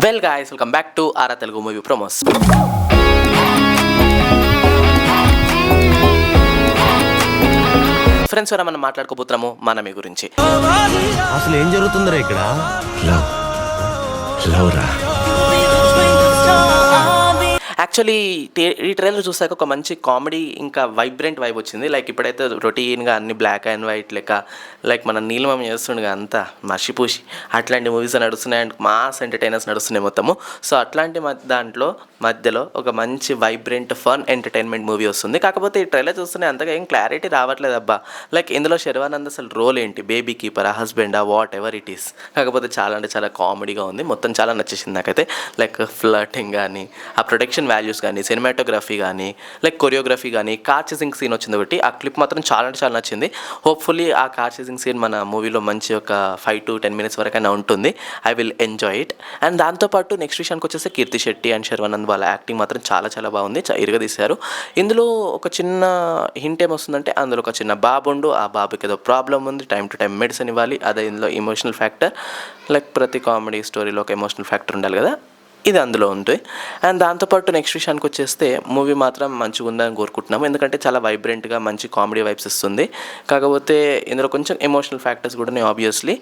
Well guys, welcome back to aura Telugu movie promos. Friends, మనం మాట్లాడుకోబోతున్నాము మనమి గురించి. అసలు ఏం జరుగుతుందిరా ఇక్కడ? లవ్ రా. యాక్చువల్లీ ఈ ట్రైలర్ చూసాక ఒక మంచి కామెడీ ఇంకా వైబ్రెంట్ వైబ్ వచ్చింది. లైక్ ఇప్పుడైతే రొటీన్గా అన్ని బ్లాక్ అండ్ వైట్ లైక్ మన నీలమం చేస్తుండగా అంతా మర్చిపూసి అట్లాంటి మూవీస్ నడుస్తున్నాయి అండ్ మాస్ ఎంటర్టైనర్స్ నడుస్తున్నాయి మొత్తము. సో అట్లాంటి దాంట్లో మధ్యలో ఒక మంచి వైబ్రెంట్ ఫన్ ఎంటర్టైన్మెంట్ మూవీ వస్తుంది. కాకపోతే ఈ ట్రైలర్ చూస్తూనే అంతగా ఏం క్లారిటీ రావట్లేదు అబ్బా. లైక్ ఇందులో శర్వానంద్ అసలు రోల్ ఏంటి, బేబీ కీపరా, హస్బెండా, వాట్ ఎవర్ ఇట్ ఈస్. కాకపోతే చాలా అంటే చాలా కామెడీగా ఉంది, మొత్తం చాలా నచ్చేసింది నాకైతే. లైక్ ఫ్లర్టింగ్ కానీ, ఆ ప్రొటెక్షన్ వాల్యూస్ కానీ, సినిమాటోగ్రఫీ కానీ, లైక్ కొరియోగ్రఫీ కానీ, కార్ చేసింగ్ సీన్ వచ్చింది ఒకటి. ఆ క్లిప్ మాత్రం చాలా అంటే చాలా నచ్చింది. హోప్ఫుల్లీ ఆ కార్ చేసింగ్ సీన్ మన మూవీలో మంచి ఒక 5 to 10 minutes వరకైనా ఉంటుంది. I will enjoy it. And దాంతోపాటు నెక్స్ట్ విషయానికి వచ్చేసి కీర్తి శెట్టి అండ్ శర్వానంద్ వాళ్ళ యాక్టింగ్ మాత్రం చాలా చాలా బాగుంది, ఇరగదీశారు. ఇందులో ఒక చిన్న హింట్ ఏమొస్తుందంటే, అందులో ఒక చిన్న బాబు ఉండు, ఆ బాబుకి ఏదో ప్రాబ్లం ఉంది, టైం టు టైం మెడిసిన్ ఇవ్వాలి. అదే ఇందులో ఎమోషనల్ ఫ్యాక్టర్. లైక్ ప్రతి కామెడీ స్టోరీలో ఒక ఎమోషనల్ ఫ్యాక్టర్ ఉండాలి కదా, ఇది అందులో ఉంది. అండ్ దాంతోపాటు నెక్స్ట్ విషయానికి వచ్చేస్తే మూవీ మాత్రం మంచిగా ఉందని కోరుకుంటున్నాము, ఎందుకంటే చాలా వైబ్రెంట్గా మంచి కామెడీ వైబ్స్ ఇస్తుంది. కాకపోతే ఇందులో కొంచెం ఎమోషనల్ ఫ్యాక్టర్స్ కూడా ఆబ్వియస్లీ.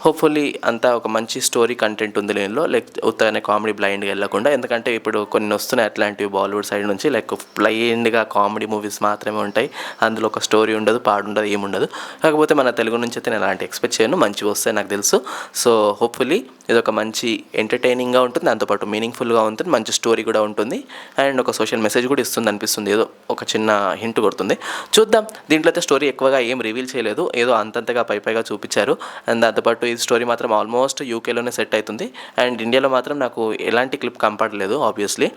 హోప్ఫుల్లీ అంతా ఒక మంచి స్టోరీ కంటెంట్ ఉంది దీనిలో, లైక్ ఉత్తగానే కామెడీ బ్లైండ్గా వెళ్ళకుండా. ఎందుకంటే ఇప్పుడు కొన్ని వస్తున్నాయి అట్లాంటివి బాలీవుడ్ సైడ్ నుంచి, లైక్ బ్లైండ్గా కామెడీ మూవీస్ మాత్రమే ఉంటాయి, అందులో ఒక స్టోరీ ఉండదు, పాడుండదు, ఏముండదు. కాకపోతే మన తెలుగు నుంచి అయితే నేను అలాంటి ఎక్స్పెక్ట్ చేయను, మంచిగా వస్తాయి నాకు తెలుసు. సో హోప్ఫుల్లీ ఇది ఒక మంచి ఎంటర్టైనింగ్గా ఉంటుంది, దాంతోపాటు మీనింగ్ఫుల్గా ఉంటుంది, మంచి స్టోరీ కూడా ఉంటుంది, అండ్ ఒక సోషల్ మెసేజ్ కూడా ఇస్తుంది అనిపిస్తుంది. ఏదో ఒక చిన్న హింట్ కొడుతుంది, చూద్దాం. దీంట్లో అయితే స్టోరీ ఎక్కువగా ఏం రివీల్ చేయలేదు, ఏదో అంతంతగా పైగా చూపించారు. అండ్ దాంతోపాటు ఈ స్టోరీ మాత్రం ఆల్మోస్ట్ యూకేలోనే సెట్ అవుతుంది. అండ్ ఇండియాలో మాత్రం నాకు ఎలాంటి క్లిప్ కంపడలేదు ఆబ్వియస్లీ,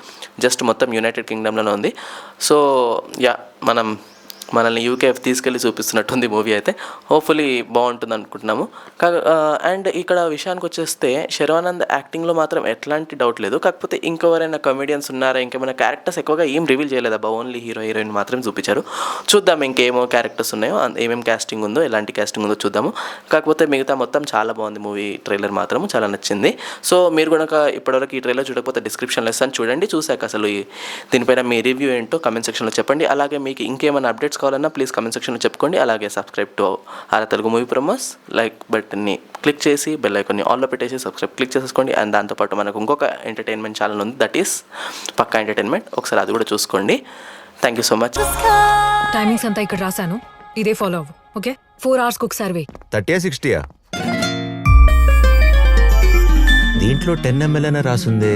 జస్ట్ మొత్తం యునైటెడ్ కింగ్డమ్లోనే ఉంది. సో యా, మనల్ని యూకే తీసుకెళ్ళి చూపిస్తున్నట్టుంది మూవీ అయితే. హోప్ఫుల్లీ బాగుంటుంది అనుకుంటున్నాము. అండ్ ఇక్కడ విషయానికి వచ్చేస్తే శర్వానంద్ యాక్టింగ్లో మాత్రం ఎట్లాంటి డౌట్ లేదు. కాకపోతే ఇంకెవరైనా కమెడియన్స్ ఉన్నారా, ఇంకేమైనా క్యారెక్టర్స్ ఎక్కువగా ఏం రివీల్ చేయలేదబ్బా, ఓన్లీ హీరోయిన్ మాత్రం చూపించారు. చూద్దాం ఇంకేమో క్యారెక్టర్స్ ఉన్నాయో, ఏమేమి క్యాస్టింగ్ ఉందో, ఎలాంటి క్యాస్టింగ్ ఉందో చూద్దాము. కాకపోతే మిగతా మొత్తం చాలా బాగుంది మూవీ. ట్రైలర్ మాత్రం చాలా నచ్చింది. సో మీరు కనుక ఇప్పటివరకు ఈ ట్రైలర్ చూడకపోతే డిస్క్రిప్షన్లో ఇస్తాను, చూడండి. చూసాక అసలు దీనిపైన మీ రివ్యూ ఏంటో కమెంట్ సెక్షన్లో చెప్పండి. అలాగే మీకు ఇంకేమైనా అప్డేట్స్ కావాలన్నా ప్లీజ్ కమెంట్ సెక్షన్లో చెప్పుకోండి. అలాగే subscribe to aura Telugu movie promos, like బటన్ని క్లిక్ చేసి బెల్ ఐకాన్ని ఆన్లో పెట్టేసి సబ్స్క్రైబ్ క్లిక్ చేసేసుకోండి. అండ్ దాంతోపాటు మనకు ఇంకొక ఎంటర్టైన్మెంట్ ఛానల్ ఉంది, దట్ ఈస్ పక్కా ఎంటర్టైన్మెంట్. ఒకసారి అది కూడా చూసుకోండి. Thank you so much. Timings అంతా ఇక్కడ రాశాను, ఇదే ఫాలో అవ్వు. ఓకే, 4 hours ఒకసారి వెయ్యి. 30 60 దీంట్లో 10 ml రాసుందే.